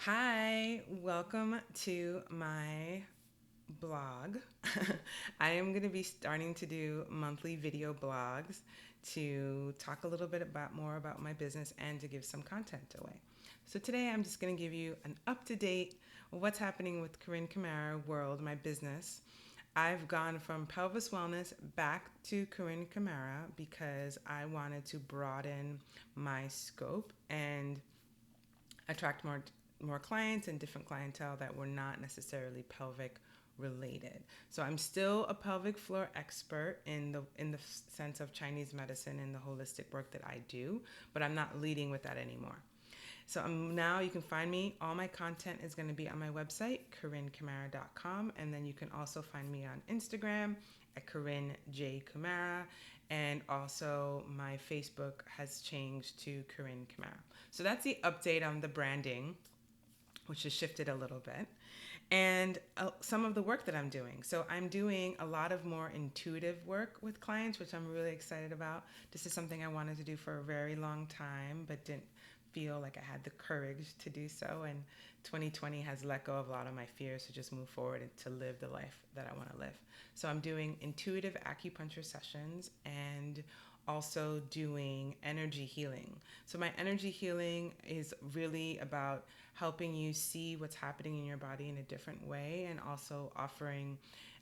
Hi, welcome to my blog. I am going to be starting to do monthly video blogs to talk a little bit more about my business and to give some content away. So today I'm just going to give you an up-to-date what's happening with Corinne Camara World, my business. I've gone from pelvis wellness back to Corinne Camara because I wanted to broaden my scope and attract more clients and different clientele that were not necessarily pelvic related. So I'm still a pelvic floor expert in the sense of Chinese medicine and the holistic work that I do, but I'm not leading with that anymore. So now you can find me. All my content is going to be on my website, CorinneCamara.com, and then you can also find me on Instagram at Corinne J. Camara, and also my Facebook has changed to Corinne Camara. So that's the update on the branding, which has shifted a little bit, and some of the work that I'm doing. So I'm doing a lot of more intuitive work with clients, which I'm really excited about. This is something I wanted to do for a very long time, but didn't feel like I had the courage to do so. And 2020 has let go of a lot of my fears to just move forward and to live the life that I want to live. So I'm doing intuitive acupuncture sessions and also doing energy healing. So my energy healing is really about helping you see what's happening in your body in a different way, and also offering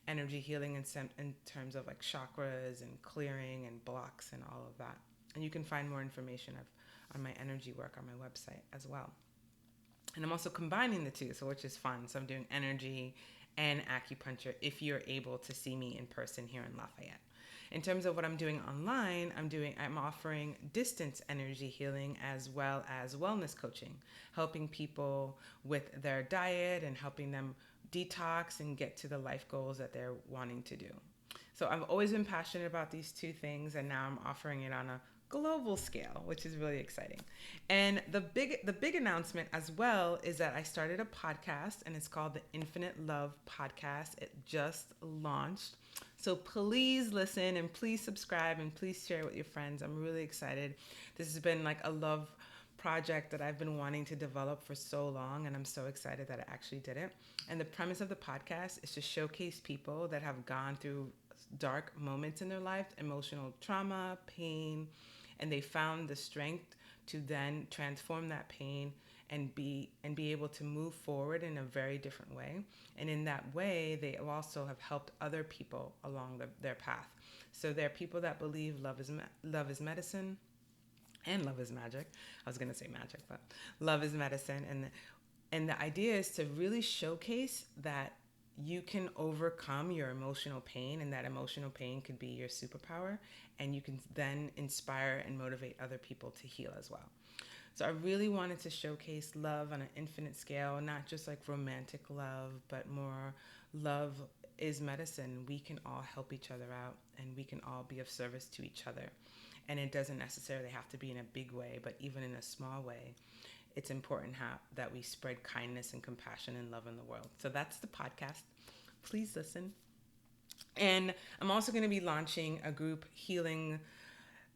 energy healing in terms of like chakras and clearing and blocks and all of that. And you can find more information on my energy work on my website as well. And I'm also combining the two, so which is fun. So I'm doing energy and acupuncture if you're able to see me in person here in Lafayette. In terms of what I'm doing online, I'm offering distance energy healing as well as wellness coaching, helping people with their diet and helping them detox and get to the life goals that they're wanting to do. So I've always been passionate about these two things, and now I'm offering it on a global scale, which is really exciting. And the big announcement as well is that I started a podcast, and it's called the Infinite Love Podcast. It just launched. So please listen and please subscribe and please share with your friends. I'm really excited. This has been like a love project that I've been wanting to develop for so long, and I'm so excited that I actually did it. And the premise of the podcast is to showcase people that have gone through dark moments in their life, emotional trauma, pain, and they found the strength to then transform that pain and be able to move forward in a very different way. And in that way, they also have helped other people along their path. So there are people that believe love is medicine and love is magic. I was going to say magic, but love is medicine. And the idea is to really showcase that you can overcome your emotional pain, and that emotional pain could be your superpower, and you can then inspire and motivate other people to heal as well. So I really wanted to showcase love on an infinite scale, not just like romantic love, but more love is medicine. We can all help each other out, and we can all be of service to each other. And it doesn't necessarily have to be in a big way, but even in a small way, it's important that we spread kindness and compassion and love in the world. So that's the podcast. Please listen. And I'm also going to be launching a group healing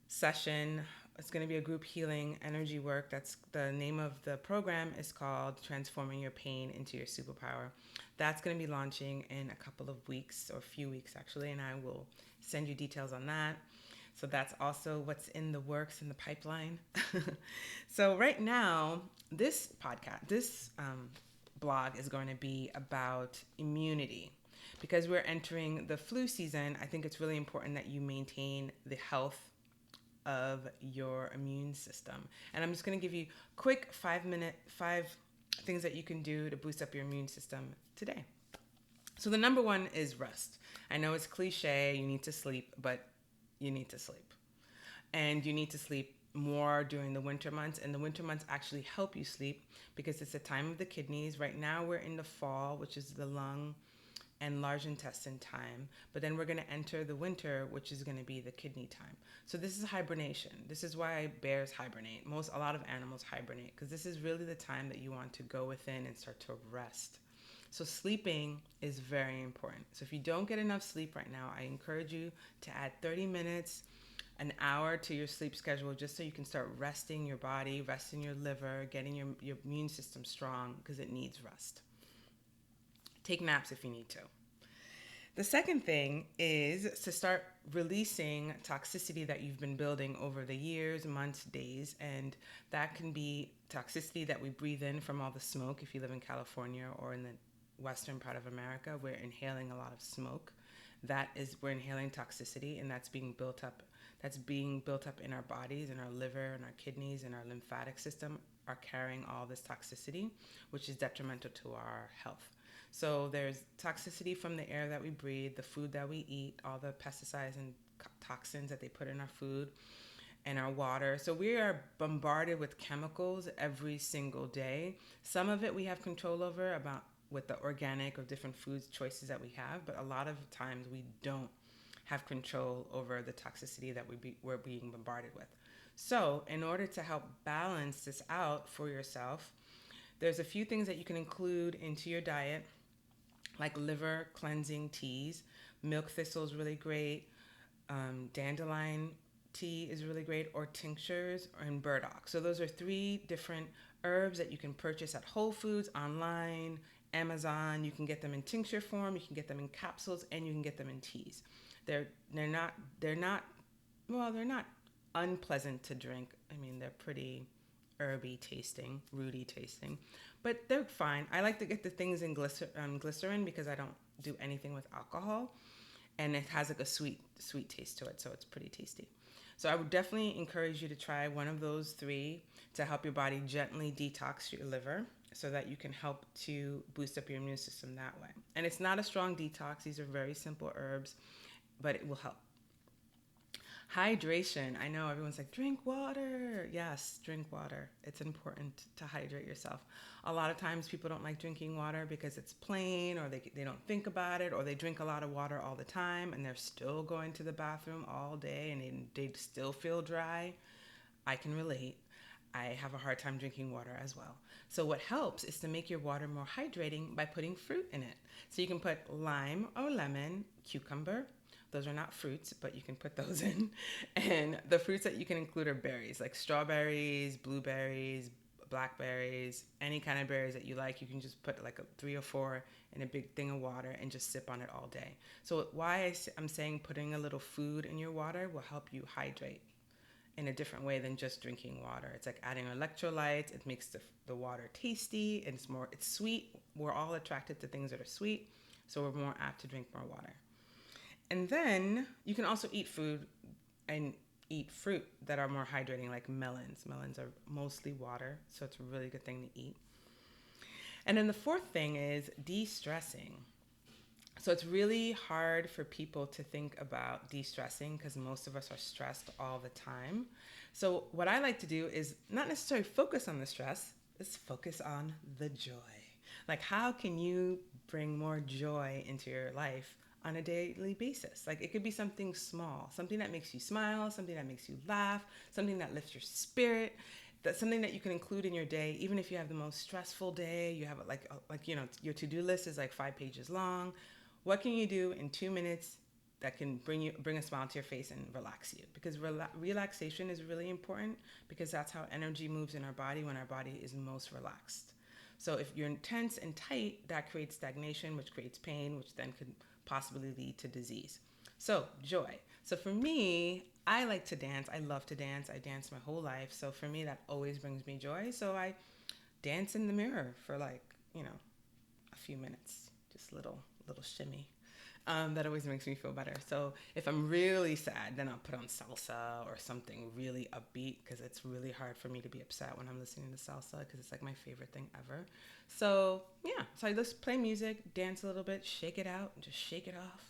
session. It's going to be a group healing energy work. That's the name of the program is called Transforming Your Pain into Your Superpower. That's going to be launching in a couple of weeks, or a few weeks actually, and I will send you details on that. So that's also what's in the works, in the pipeline. So right now, this blog is going to be about immunity. Because we're entering the flu season, I think it's really important that you maintain the health of your immune system. And I'm just going to give you quick 5 things that you can do to boost up your immune system today. So the number one is rest. I know it's cliche, you need to sleep, but you need to sleep. And you need to sleep more during the winter months, and the winter months actually help you sleep because it's the time of the kidneys. Right now we're in the fall, which is the lung and large intestine time, but then we're going to enter the winter, which is going to be the kidney time. So this is hibernation. This is why bears hibernate. A lot of animals hibernate, because this is really the time that you want to go within and start to rest. So sleeping is very important. So if you don't get enough sleep right now, I encourage you to add 30 minutes an hour to your sleep schedule just so you can start resting your body, resting your liver, getting your immune system strong because it needs rest. Take naps if you need to. The second thing is to start releasing toxicity that you've been building over the years, months, days, and that can be toxicity that we breathe in from all the smoke. If you live in California or in the western part of America, we're inhaling a lot of smoke. We're inhaling toxicity, and that's being built up. That's being built up in our bodies, in our liver, and our kidneys, and our lymphatic system are carrying all this toxicity, which is detrimental to our health. So there's toxicity from the air that we breathe, the food that we eat, all the pesticides and toxins that they put in our food and our water. So we are bombarded with chemicals every single day. Some of it we have control over about with the organic or different foods choices that we have, but a lot of times we don't have control over the toxicity that we're being bombarded with. So in order to help balance this out for yourself, there's a few things that you can include into your diet, like liver cleansing teas. Milk thistle is really great. Dandelion tea is really great, or tinctures, and burdock. So those are three different herbs that you can purchase at Whole Foods, online, Amazon. You can get them in tincture form, you can get them in capsules, and you can get them in teas. They're not unpleasant to drink. I mean, they're pretty herby tasting, rooty tasting, but they're fine. I like to get the things in glycerin because I don't do anything with alcohol, and it has like a sweet taste to it, so it's pretty tasty. So I would definitely encourage you to try one of those three to help your body gently detox your liver so that you can help to boost up your immune system that way. And it's not a strong detox. These are very simple herbs, but it will help. Hydration. I know everyone's like, drink water. Yes, drink water. It's important to hydrate yourself. A lot of times people don't like drinking water because it's plain, or they don't think about it, or they drink a lot of water all the time and they're still going to the bathroom all day and they still feel dry. I can relate. I have a hard time drinking water as well. So what helps is to make your water more hydrating by putting fruit in it. So you can put lime or lemon, cucumber. Those are not fruits, but you can put those in. And the fruits that you can include are berries, like strawberries, blueberries, blackberries, any kind of berries that you like. You can just put like 3 or 4 in a big thing of water and just sip on it all day. So why I'm saying putting a little food in your water will help you hydrate in a different way than just drinking water. It's like adding electrolytes. It makes the water tasty, and it's sweet. We're all attracted to things that are sweet, so we're more apt to drink more water. And then you can also eat food and eat fruit that are more hydrating, like melons. Melons are mostly water, so it's a really good thing to eat. And then the fourth thing is de-stressing. So it's really hard for people to think about de-stressing because most of us are stressed all the time. So what I like to do is not necessarily focus on the stress, is focus on the joy. Like, how can you bring more joy into your life on a daily basis? Like, it could be something small, something that makes you smile, something that makes you laugh, something that lifts your spirit. That's something that you can include in your day, even if you have the most stressful day. You have your to-do list is like 5 pages long. What can you do in 2 minutes that can bring a smile to your face and relax you? Because relaxation is really important, because that's how energy moves in our body when our body is most relaxed. So if you're tense and tight, that creates stagnation, which creates pain, which then could possibly lead to disease. So joy. So for me, I like to dance. I love to dance. I danced my whole life. So for me, that always brings me joy. So I dance in the mirror for a few minutes, just little shimmy. That always makes me feel better. So if I'm really sad, then I'll put on salsa or something really upbeat, because it's really hard for me to be upset when I'm listening to salsa, because it's like my favorite thing ever. So yeah, so I just play music, dance a little bit, shake it out, just shake it off,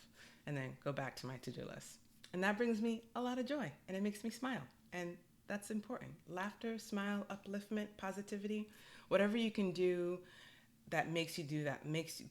and then go back to my to-do list. And that brings me a lot of joy, and it makes me smile. And that's important. Laughter, smile, upliftment, positivity, whatever you can do that makes you do that,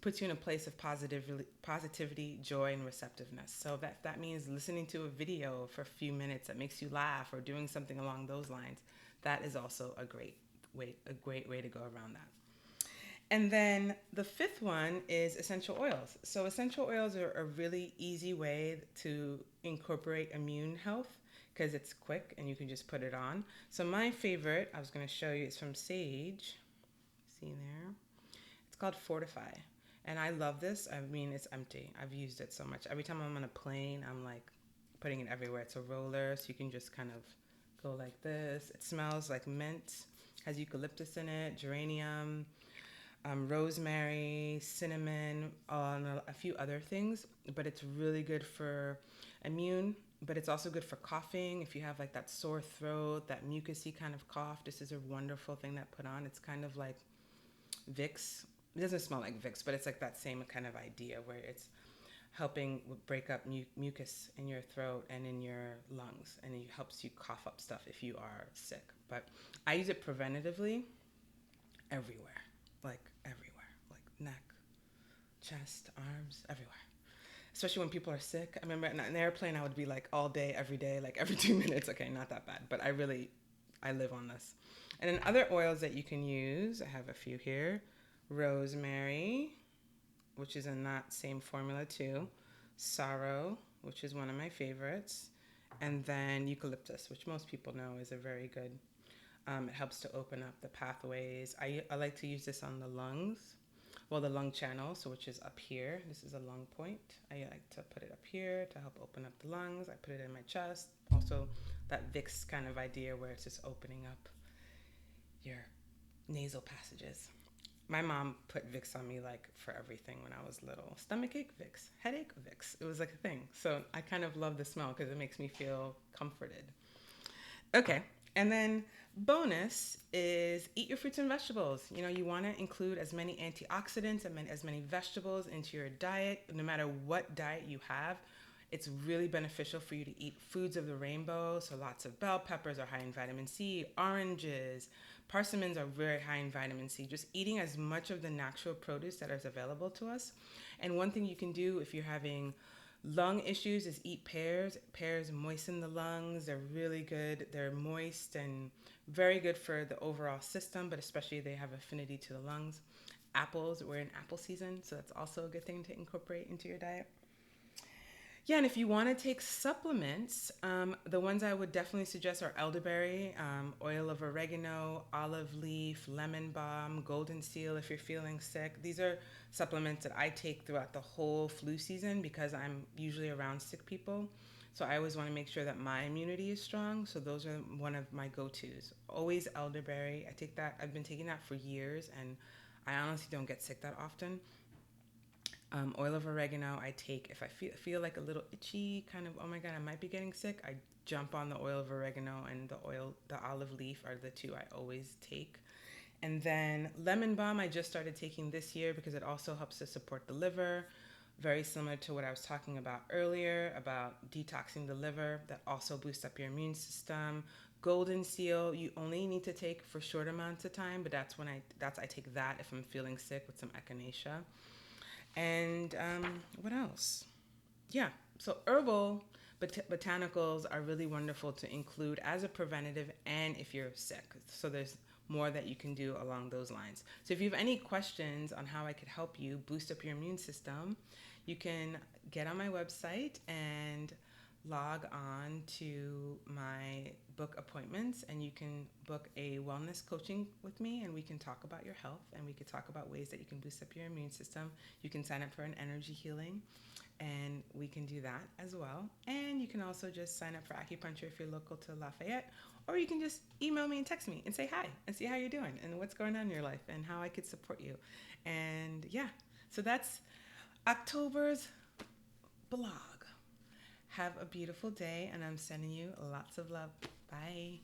puts you in a place of positivity, joy, and receptiveness. So that means listening to a video for a few minutes that makes you laugh, or doing something along those lines. That is also a great way to go around that. And then the fifth one is essential oils. So essential oils are a really easy way to incorporate immune health, because it's quick and you can just put it on. So my favorite, I was going to show you, is from Sage. See there? It's called Fortify. And I love this. I mean, it's empty. I've used it so much. Every time I'm on a plane, I'm like putting it everywhere. It's a roller, so you can just kind of go like this. It smells like mint, has eucalyptus in it, geranium, rosemary, cinnamon, and a few other things. But it's really good for immune, but it's also good for coughing. If you have like that sore throat, that mucusy kind of cough, this is a wonderful thing that put on. It's kind of like Vicks. It doesn't smell like Vicks, but it's like that same kind of idea where it's helping break up mucus in your throat and in your lungs, and it helps you cough up stuff if you are sick. But I use it preventatively everywhere, like everywhere, like neck, chest, arms, everywhere. Especially when people are sick. I remember in an airplane, I would be like all day, every day, like every 2 minutes. Okay, not that bad, but I live on this. And then other oils that you can use, I have a few here. Rosemary, which is in that same formula too. Sorrow, which is one of my favorites. And then eucalyptus, which most people know is a very good, it helps to open up the pathways. I like to use this on the lungs, well, the lung channel, so which is up here. This is a lung point. I like to put it up here to help open up the lungs. I put it in my chest. Also, that Vicks kind of idea where it's just opening up your nasal passages. My mom put Vicks on me like for everything when I was little. Stomachache, Vicks. Headache, Vicks. It was like a thing. So I kind of love the smell because it makes me feel comforted. Okay. And then bonus is eat your fruits and vegetables. You know, you want to include as many antioxidants and as many vegetables into your diet. No matter what diet you have, it's really beneficial for you to eat foods of the rainbow. So lots of bell peppers are high in vitamin C, oranges, persimmons are very high in vitamin C. Just eating as much of the natural produce that is available to us. And one thing you can do if you're having lung issues is eat pears. Pears moisten the lungs. They're really good. They're moist and very good for the overall system, but especially they have affinity to the lungs. Apples, we're in apple season, so that's also a good thing to incorporate into your diet. Yeah, and if you want to take supplements, the ones I would definitely suggest are elderberry, oil of oregano, olive leaf, lemon balm, golden seal if you're feeling sick. These are supplements that I take throughout the whole flu season because I'm usually around sick people. So I always want to make sure that my immunity is strong. So those are one of my go-tos. Always elderberry. I take that. I've been taking that for years, and I honestly don't get sick that often. Oil of oregano I take if I feel like a little itchy, kind of, oh my god, I might be getting sick. I jump on the oil of oregano, and the olive leaf are the two I always take. And then lemon balm I just started taking this year because it also helps to support the liver. Very similar to what I was talking about earlier about detoxing the liver. That also boosts up your immune system. Golden seal you only need to take for short amounts of time, but I take that if I'm feeling sick with some echinacea. And what else? Yeah, so herbal botanicals are really wonderful to include as a preventative and if you're sick. So there's more that you can do along those lines. So if you have any questions on how I could help you boost up your immune system, you can get on my website and log on to my book appointments, and you can book a wellness coaching with me, and we can talk about your health, and we can talk about ways that you can boost up your immune system. You can sign up for an energy healing, and we can do that as well. And you can also just sign up for acupuncture if you're local to Lafayette, or you can just email me and text me and say hi and see how you're doing and what's going on in your life and how I could support you. And yeah, so that's October's blog. Have a beautiful day, and I'm sending you lots of love. Bye.